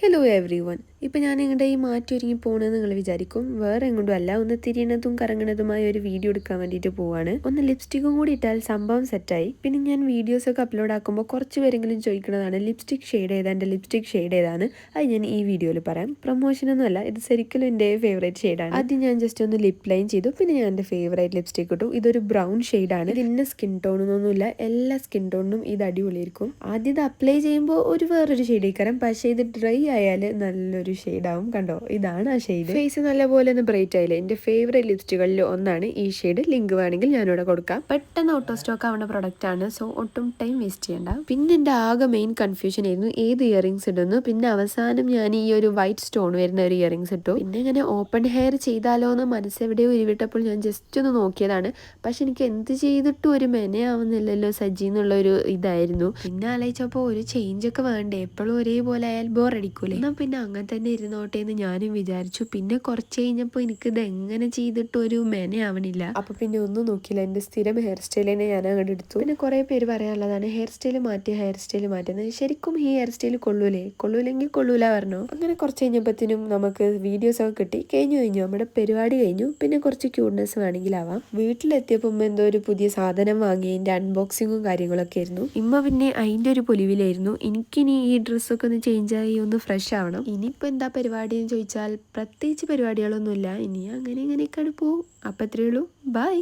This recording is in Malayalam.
Hello every one. ഇപ്പം ഞാൻ നിങ്ങളുടെ ഈ മാറ്റൊരുങ്ങി പോകണമെന്ന് നിങ്ങൾ വിചാരിക്കും. വേറെ എങ്ങോട്ടും അല്ല, ഒന്ന് തിരിയണതും കറങ്ങണതുമായ ഒരു വീഡിയോ എടുക്കാൻ വേണ്ടിയിട്ട് പോവാണ്. ഒന്ന് ലിപ്സ്റ്റിക്കും കൂടി ഇട്ടാൽ സംഭവം സെറ്റായി. പിന്നെ ഞാൻ വീഡിയോസൊക്കെ അപ്ലോഡ് ആക്കുമ്പോൾ കുറച്ച് പേരെങ്കിലും ചോദിക്കുന്നതാണ് ലിപ്സ്റ്റിക് ഷെയ്ഡ് ഏതാ, എൻ്റെ ലിപ്സ്റ്റിക് ഷെയ്ഡ് ഏതാണ്. അത് ഞാൻ ഈ വീഡിയോയിൽ പറയാം. പ്രൊമോഷനൊന്നും അല്ല, ഇത് ശരിക്കും എൻ്റെ ഫേവറേറ്റ് ഷെയ്ഡാണ്. ആദ്യം ഞാൻ ജസ്റ്റ് ഒന്ന് ലിപ്പ് ലൈൻ ചെയ്തു. പിന്നെ ഞാൻ എൻ്റെ ഫേവറേറ്റ് ലിപ്സ്റ്റിക് ഇട്ടു. ഇതൊരു ബ്രൗൺ ഷെയ്ഡാണ്. ഇത് ഇന്ന സ്കിൻ ടോണൊന്നുമില്ല, എല്ലാ സ്കിൻ ടോണിനും ഇത് അടിപൊളിയായിരിക്കും. ആദ്യം ഇത് അപ്ലൈ ചെയ്യുമ്പോൾ വേറൊരു ഷെയ്ഡ് ഇക്കാരം, പക്ഷേ ഇത് ഡ്രൈ ആയാൽ നല്ലൊരു ഷെയ്ഡാവും. കണ്ടോ, ഇതാണ് ആ ഷെയ്ഡ്. ഫേസ് നല്ലപോലെ ഒന്ന് ബ്രൈറ്റ് ആയില്ലേ. എൻ്റെ ഫേവറേറ്റ് ലിപ്സ്റ്റിക്കുകളിൽ ഒന്നാണ് ഈ ഷെയ്ഡ്. ലിങ്ക് വേണമെങ്കിൽ ഞാനിവിടെ കൊടുക്കാം. പെട്ടെന്ന് ഓട്ടോ സ്റ്റോക്ക് ആവുന്ന പ്രൊഡക്റ്റ് ആണ്, സോ ഒട്ടും ടൈം വേസ്റ്റ് ചെയ്യണ്ട. പിന്നെ എൻ്റെ ആകെ മെയിൻ കൺഫ്യൂഷൻ ആയിരുന്നു ഏത് ഇയറിങ്സ് ഇടുന്നു. പിന്നെ അവസാനം ഞാൻ ഈ ഒരു വൈറ്റ് സ്റ്റോൺ വരുന്ന ഒരു ഇയറിങ്സ് ഇട്ടു. പിന്നെ ഇങ്ങനെ ഓപ്പൺ ഹെയർ ചെയ്താലോ എന്ന് മനസ്സെവിടെയോ ഉരുവിട്ടപ്പോൾ ഞാൻ ജസ്റ്റ് ഒന്ന് നോക്കിയതാണ്. പക്ഷെ എനിക്ക് എന്ത് ചെയ്തിട്ടും ഒരു മെനയാവുന്നില്ലല്ലോ സജ്ജി എന്നുള്ളൊരു ഇതായിരുന്നു. പിന്നെ ആലോചിച്ചപ്പോൾ ഒരു ചേഞ്ച് ഒക്കെ വേണ്ടേ, എപ്പോഴും ഒരേപോലെ ആയാൽ ബോറടിക്കൂലേ. എന്നാൽ പിന്നെ അങ്ങനെ തന്നെ ഇരുന്നോട്ടെ എന്ന് ഞാനും വിചാരിച്ചു. പിന്നെ കുറച്ച് കഴിഞ്ഞപ്പോൾ എനിക്കിത് എങ്ങനെ ചെയ്തിട്ട് ഒരു മെനയാവണില്ല. അപ്പൊ പിന്നെ ഒന്നും നോക്കിയില്ല, എൻ്റെ സ്ഥിരം ഹെയർ സ്റ്റൈലിനെ ഞാൻ അങ്ങോട്ട് എടുത്തു. പിന്നെ കുറെ പേര് പറയാനുള്ളതാണ് ഹെയർ സ്റ്റൈൽ മാറ്റി, ഹെയർ സ്റ്റൈൽ മാറ്റുന്നത്. ശരിക്കും ഈ ഹെയർ സ്റ്റൈൽ കൊള്ളൂലേ? കൊള്ളൂലെങ്കിൽ കൊള്ളൂല പറഞ്ഞു. അങ്ങനെ കുറച്ച് കഴിഞ്ഞപ്പോഴത്തേനും നമുക്ക് വീഡിയോസ് ഒക്കെ കിട്ടി. കഴിഞ്ഞു നമ്മുടെ പരിപാടി കഴിഞ്ഞു. പിന്നെ കുറച്ച് ക്യൂട്ട്നെസ് വേണമെങ്കിലാവാം. വീട്ടിലെത്തിയപ്പോൾ എന്തോ ഒരു പുതിയ സാധനം വാങ്ങി, അതിൻ്റെ അൺബോക്സിങ്ങും കാര്യങ്ങളൊക്കെ ആയിരുന്നു. ഇമ്മ പിന്നെ അതിൻ്റെ ഒരു പൊലിവിലായിരുന്നു. എനിക്കിനി ഈ ഡ്രസ്സൊക്കെ ഒന്ന് ചേഞ്ചായി ഒന്ന് ഫ്രഷ് ആവണം. ഇനിയിപ്പോൾ എന്താ പരിപാടി എന്ന് ചോദിച്ചാൽ പ്രത്യേകിച്ച് പരിപാടികളൊന്നുമില്ല. ഇനി അങ്ങനെ ഇങ്ങനെയൊക്കെയാണ് പോവും. അപ്പം അത്രയേ ഉള്ളൂ. ബൈ.